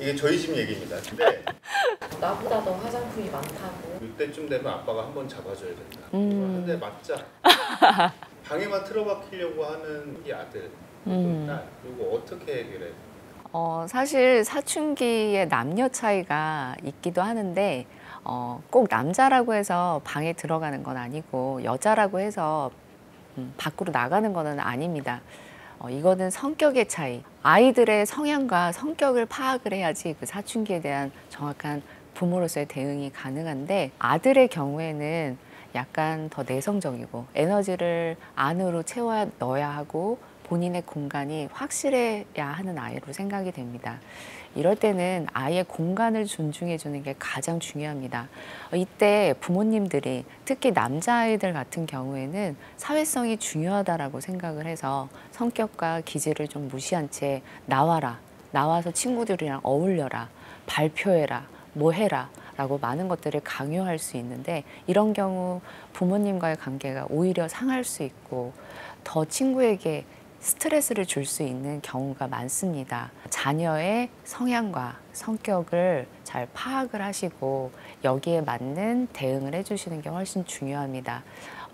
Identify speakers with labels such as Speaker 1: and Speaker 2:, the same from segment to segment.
Speaker 1: 이게 저희 집 얘기입니다. 근데
Speaker 2: 나보다 더 화장품이 많다고.
Speaker 1: 이때쯤 되면 아빠가 한번 잡아줘야 된다. 한 대 맞자. 방에만 틀어박히려고 하는 이 아들, 그리고 딸, 그리고 어떻게 해결해?
Speaker 3: 사실 사춘기의 남녀 차이가 있기도 하는데 꼭 남자라고 해서 방에 들어가는 건 아니고 여자라고 해서 밖으로 나가는 건 아닙니다. 이거는 성격의 차이. 아이들의 성향과 성격을 파악을 해야지 그 사춘기에 대한 정확한 부모로서의 대응이 가능한데, 아들의 경우에는 약간 더 내성적이고 에너지를 안으로 채워 넣어야 하고 본인의 공간이 확실해야 하는 아이로 생각이 됩니다. 이럴 때는 아이의 공간을 존중해 주는 게 가장 중요합니다. 이때 부모님들이 특히 남자아이들 같은 경우에는 사회성이 중요하다라고 생각을 해서 성격과 기질을 좀 무시한 채 나와라, 나와서 친구들이랑 어울려라, 발표해라, 뭐 해라 라고 많은 것들을 강요할 수 있는데, 이런 경우 부모님과의 관계가 오히려 상할 수 있고 더 친구에게 스트레스를 줄 수 있는 경우가 많습니다. 자녀의 성향과 성격을 잘 파악을 하시고 여기에 맞는 대응을 해주시는 게 훨씬 중요합니다.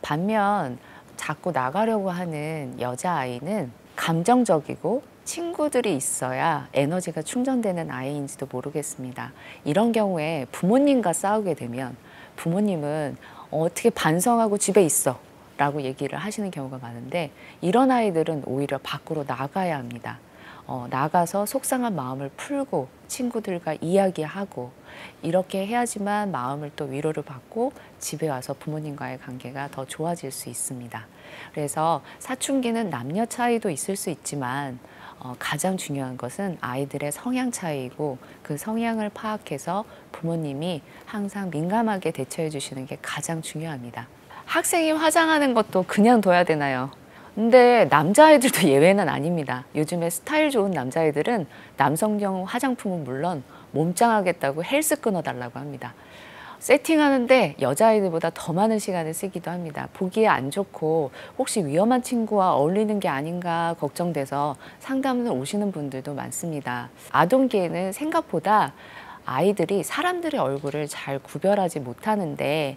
Speaker 3: 반면 자꾸 나가려고 하는 여자아이는 감정적이고 친구들이 있어야 에너지가 충전되는 아이인지도 모르겠습니다. 이런 경우에 부모님과 싸우게 되면 부모님은 어떻게 반성하고 집에 있어 라고 얘기를 하시는 경우가 많은데, 이런 아이들은 오히려 밖으로 나가야 합니다. 나가서 속상한 마음을 풀고 친구들과 이야기하고 이렇게 해야지만 마음을 또 위로를 받고 집에 와서 부모님과의 관계가 더 좋아질 수 있습니다. 그래서 사춘기는 남녀 차이도 있을 수 있지만 가장 중요한 것은 아이들의 성향 차이이고, 그 성향을 파악해서 부모님이 항상 민감하게 대처해 주시는 게 가장 중요합니다. 학생이 화장하는 것도 그냥 둬야 되나요? 근데 남자아이들도 예외는 아닙니다. 요즘에 스타일 좋은 남자아이들은 남성용 화장품은 물론 몸짱하겠다고 헬스 끊어달라고 합니다. 세팅하는데 여자아이들보다 더 많은 시간을 쓰기도 합니다. 보기에 안 좋고 혹시 위험한 친구와 어울리는 게 아닌가 걱정돼서 상담을 오시는 분들도 많습니다. 아동기에는 생각보다 아이들이 사람들의 얼굴을 잘 구별하지 못하는데,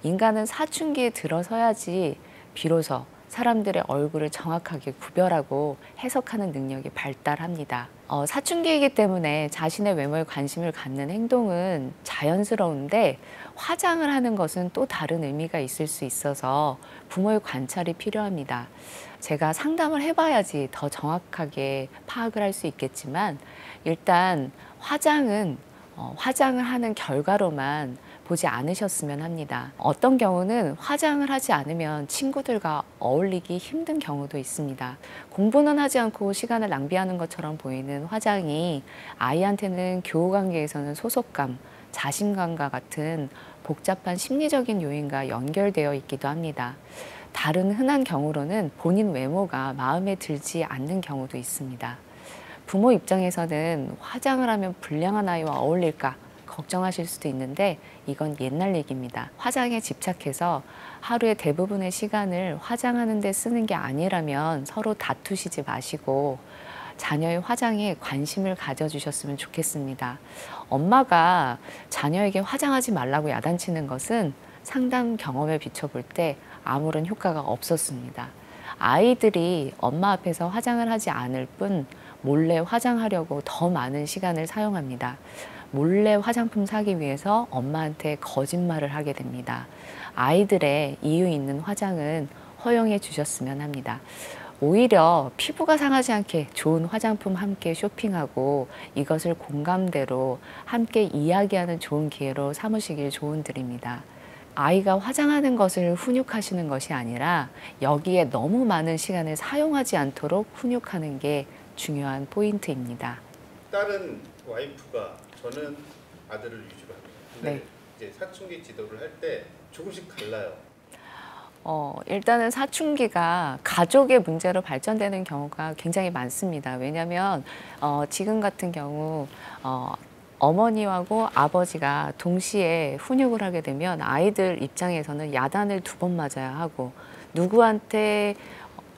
Speaker 3: 인간은 사춘기에 들어서야지 비로소 사람들의 얼굴을 정확하게 구별하고 해석하는 능력이 발달합니다. 사춘기이기 때문에 자신의 외모에 관심을 갖는 행동은 자연스러운데, 화장을 하는 것은 또 다른 의미가 있을 수 있어서 부모의 관찰이 필요합니다. 제가 상담을 해봐야지 더 정확하게 파악을 할 수 있겠지만, 일단 화장을 하는 결과로만 보지 않으셨으면 합니다. 어떤 경우는 화장을 하지 않으면 친구들과 어울리기 힘든 경우도 있습니다. 공부는 하지 않고 시간을 낭비하는 것처럼 보이는 화장이 아이한테는 교우관계에서는 소속감, 자신감과 같은 복잡한 심리적인 요인과 연결되어 있기도 합니다. 다른 흔한 경우로는 본인 외모가 마음에 들지 않는 경우도 있습니다. 부모 입장에서는 화장을 하면 불량한 아이와 어울릴까 걱정하실 수도 있는데, 이건 옛날 얘기입니다. 화장에 집착해서 하루의 대부분의 시간을 화장하는 데 쓰는 게 아니라면 서로 다투시지 마시고 자녀의 화장에 관심을 가져주셨으면 좋겠습니다. 엄마가 자녀에게 화장하지 말라고 야단치는 것은 상담 경험에 비춰볼 때 아무런 효과가 없었습니다. 아이들이 엄마 앞에서 화장을 하지 않을 뿐 몰래 화장하려고 더 많은 시간을 사용합니다. 몰래 화장품 사기 위해서 엄마한테 거짓말을 하게 됩니다. 아이들의 이유 있는 화장은 허용해 주셨으면 합니다. 오히려 피부가 상하지 않게 좋은 화장품 함께 쇼핑하고 이것을 공감대로 함께 이야기하는 좋은 기회로 삼으시길 조언드립니다. 아이가 화장하는 것을 훈육하시는 것이 아니라 여기에 너무 많은 시간을 사용하지 않도록 훈육하는 게 중요한 포인트입니다.
Speaker 1: 딸은 와이프가, 저는 아들을 위주로 합니다. 근데
Speaker 3: 네.
Speaker 1: 이제 사춘기 지도를 할 때 조금씩 달라요.
Speaker 3: 일단은 사춘기가 가족의 문제로 발전되는 경우가 굉장히 많습니다. 왜냐하면 지금 같은 경우 어머니하고 아버지가 동시에 훈육을 하게 되면 아이들 입장에서는 야단을 2번 맞아야 하고, 누구한테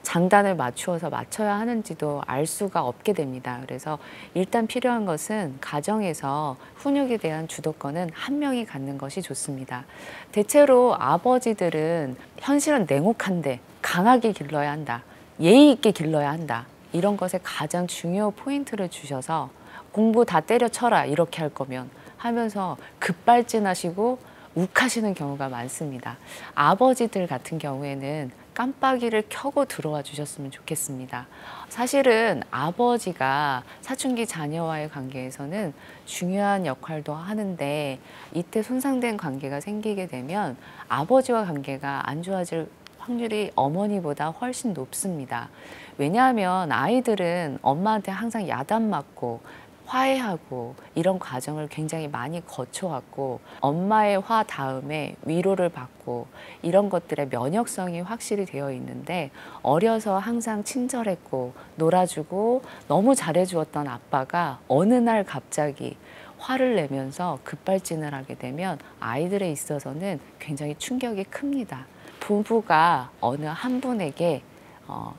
Speaker 3: 장단을 맞추어서 맞춰야 하는지도 알 수가 없게 됩니다. 그래서 일단 필요한 것은 가정에서 훈육에 대한 주도권은 한 명이 갖는 것이 좋습니다. 대체로 아버지들은 현실은 냉혹한데 강하게 길러야 한다. 예의 있게 길러야 한다. 이런 것에 가장 중요 포인트를 주셔서 공부 다 때려쳐라 이렇게 할 거면 하면서 급발진하시고 욱하시는 경우가 많습니다. 아버지들 같은 경우에는 깜빡이를 켜고 들어와 주셨으면 좋겠습니다. 사실은 아버지가 사춘기 자녀와의 관계에서는 중요한 역할도 하는데 이때 손상된 관계가 생기게 되면 아버지와 관계가 안 좋아질 확률이 어머니보다 훨씬 높습니다. 왜냐하면 아이들은 엄마한테 항상 야단 맞고 화해하고 이런 과정을 굉장히 많이 거쳐왔고 엄마의 화 다음에 위로를 받고 이런 것들의 면역성이 확실히 되어 있는데 어려서 항상 친절했고 놀아주고 너무 잘해주었던 아빠가 어느 날 갑자기 화를 내면서 급발진을 하게 되면 아이들에 있어서는 굉장히 충격이 큽니다. 부부가 어느 한 분에게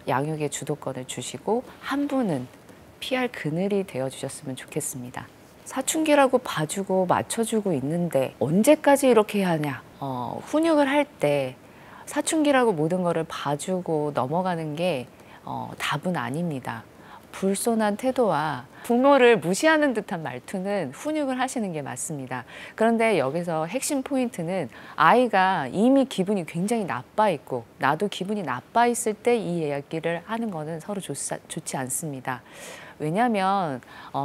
Speaker 3: 양육의 주도권을 주시고 한 분은 피할 그늘이 되어주셨으면 좋겠습니다. 사춘기라고 봐주고 맞춰주고 있는데 언제까지 이렇게 해야 하냐. 훈육을 할 때 사춘기라고 모든 것을 봐주고 넘어가는 게 답은 아닙니다. 불손한 태도와 부모를 무시하는 듯한 말투는 훈육을 하시는 게 맞습니다. 그런데 여기서 핵심 포인트는 아이가 이미 기분이 굉장히 나빠 있고 나도 기분이 나빠 있을 때 이 이야기를 하는 거는 서로 좋지 않습니다. 왜냐하면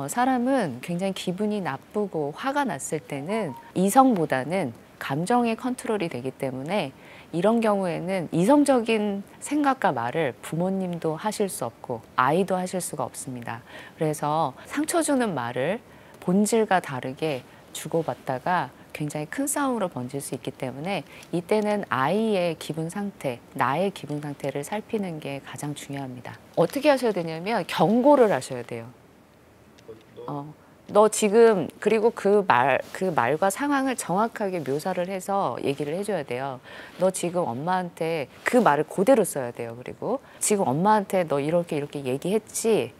Speaker 3: 사람은 굉장히 기분이 나쁘고 화가 났을 때는 이성보다는 감정의 컨트롤이 되기 때문에 이런 경우에는 이성적인 생각과 말을 부모님도 하실 수 없고 아이도 하실 수가 없습니다. 그래서 상처 주는 말을 본질과 다르게 주고받다가 굉장히 큰 싸움으로 번질 수 있기 때문에 이때는 아이의 기분 상태, 나의 기분 상태를 살피는 게 가장 중요합니다. 어떻게 하셔야 되냐면 경고를 하셔야 돼요. 너 지금 그리고 그 말과 상황을 정확하게 묘사를 해서 얘기를 해줘야 돼요. 너 지금 엄마한테 그 말을 그대로 써야 돼요. 그리고 지금 엄마한테 너 이렇게 얘기했지?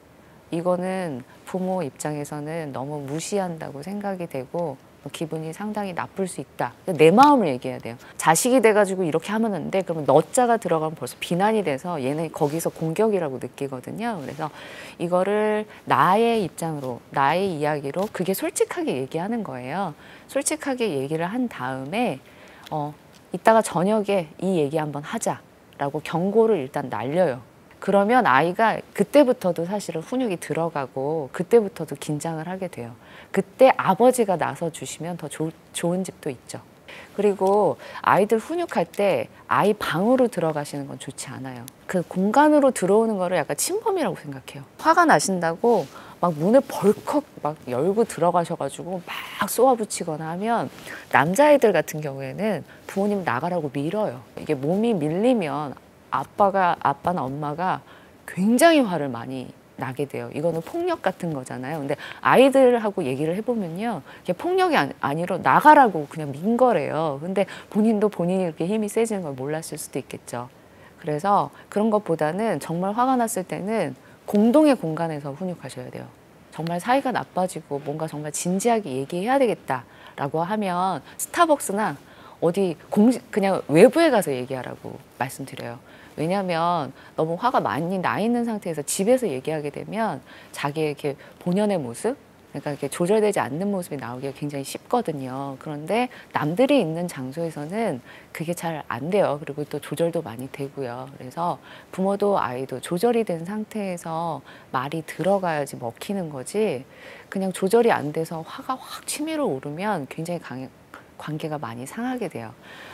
Speaker 3: 이거는 부모 입장에서는 너무 무시한다고 생각이 되고 기분이 상당히 나쁠 수 있다. 내 마음을 얘기해야 돼요. 자식이 돼가지고 이렇게 하면 안 돼. 그러면 너자가 들어가면 벌써 비난이 돼서 얘는 거기서 공격이라고 느끼거든요. 그래서 이거를 나의 입장으로, 나의 이야기로 그게 솔직하게 얘기하는 거예요. 솔직하게 얘기를 한 다음에 이따가 저녁에 이 얘기 한번 하자라고 경고를 일단 날려요. 그러면 아이가 그때부터도 사실은 훈육이 들어가고 그때부터도 긴장을 하게 돼요. 그때 아버지가 나서 주시면 더 좋은 집도 있죠. 그리고 아이들 훈육할 때 아이 방으로 들어가시는 건 좋지 않아요. 그 공간으로 들어오는 거를 약간 침범이라고 생각해요. 화가 나신다고 막 문을 벌컥 막 열고 들어가셔가지고 막 쏘아붙이거나 하면 남자애들 같은 경우에는 부모님 나가라고 밀어요. 이게 몸이 밀리면 아빠나 엄마가 굉장히 화를 많이 나게 돼요. 이거는 폭력 같은 거잖아요. 근데 아이들하고 얘기를 해보면요. 이게 폭력이 아니라 나가라고 그냥 민 거래요. 근데 본인도 본인이 이렇게 힘이 세지는 걸 몰랐을 수도 있겠죠. 그래서 그런 것보다는 정말 화가 났을 때는 공동의 공간에서 훈육하셔야 돼요. 정말 사이가 나빠지고 뭔가 정말 진지하게 얘기해야 되겠다라고 하면 스타벅스나 어디 그냥 외부에 가서 얘기하라고 말씀드려요. 왜냐하면 너무 화가 많이 나 있는 상태에서 집에서 얘기하게 되면 자기의 이렇게 본연의 모습, 그러니까 이렇게 조절되지 않는 모습이 나오기가 굉장히 쉽거든요. 그런데 남들이 있는 장소에서는 그게 잘 안 돼요. 그리고 또 조절도 많이 되고요. 그래서 부모도 아이도 조절이 된 상태에서 말이 들어가야지 먹히는 거지 그냥 조절이 안 돼서 화가 확 치밀어 오르면 굉장히 관계가 많이 상하게 돼요.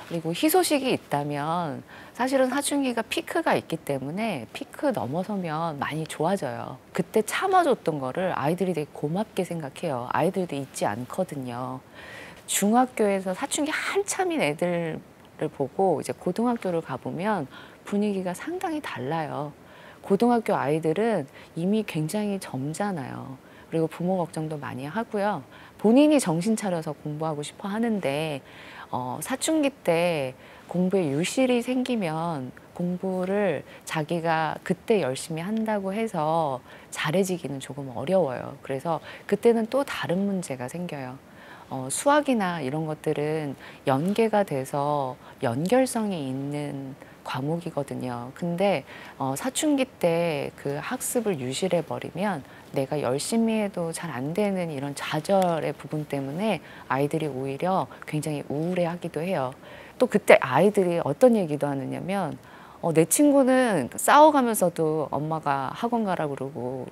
Speaker 3: 그리고 희소식이 있다면 사실은 사춘기가 피크가 있기 때문에 피크 넘어서면 많이 좋아져요. 그때 참아줬던 거를 아이들이 되게 고맙게 생각해요. 아이들도 잊지 않거든요. 중학교에서 사춘기 한참인 애들을 보고 이제 고등학교를 가보면 분위기가 상당히 달라요. 고등학교 아이들은 이미 굉장히 젊잖아요. 그리고 부모 걱정도 많이 하고요. 본인이 정신 차려서 공부하고 싶어 하는데 사춘기 때 공부에 유실이 생기면 공부를 자기가 그때 열심히 한다고 해서 잘해지기는 조금 어려워요. 그래서 그때는 또 다른 문제가 생겨요. 수학이나 이런 것들은 연계가 돼서 연결성이 있는 과목이거든요. 근데 사춘기 때 그 학습을 유실해 버리면 내가 열심히 해도 잘 안 되는 이런 좌절의 부분 때문에 아이들이 오히려 굉장히 우울해하기도 해요. 또 그때 아이들이 어떤 얘기도 하느냐면 내 친구는 싸워가면서도 엄마가 학원 가라 그러고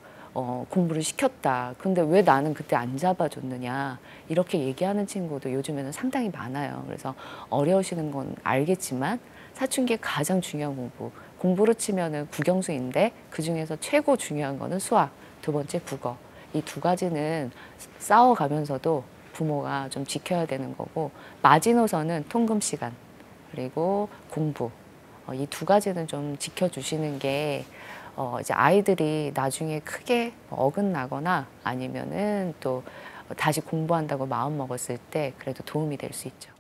Speaker 3: 공부를 시켰다. 근데 왜 나는 그때 안 잡아줬느냐. 이렇게 얘기하는 친구도 요즘에는 상당히 많아요. 그래서 어려우시는 건 알겠지만 사춘기에 가장 중요한 공부로 치면은 국영수인데 그중에서 최고 중요한 거는 수학, 두 번째 국어. 이 두 가지는 싸워가면서도 부모가 좀 지켜야 되는 거고, 마지노선은 통금 시간 그리고 공부, 이 두 가지는 좀 지켜주시는 게 이제 아이들이 나중에 크게 어긋나거나 아니면은 또 다시 공부한다고 마음 먹었을 때 그래도 도움이 될 수 있죠.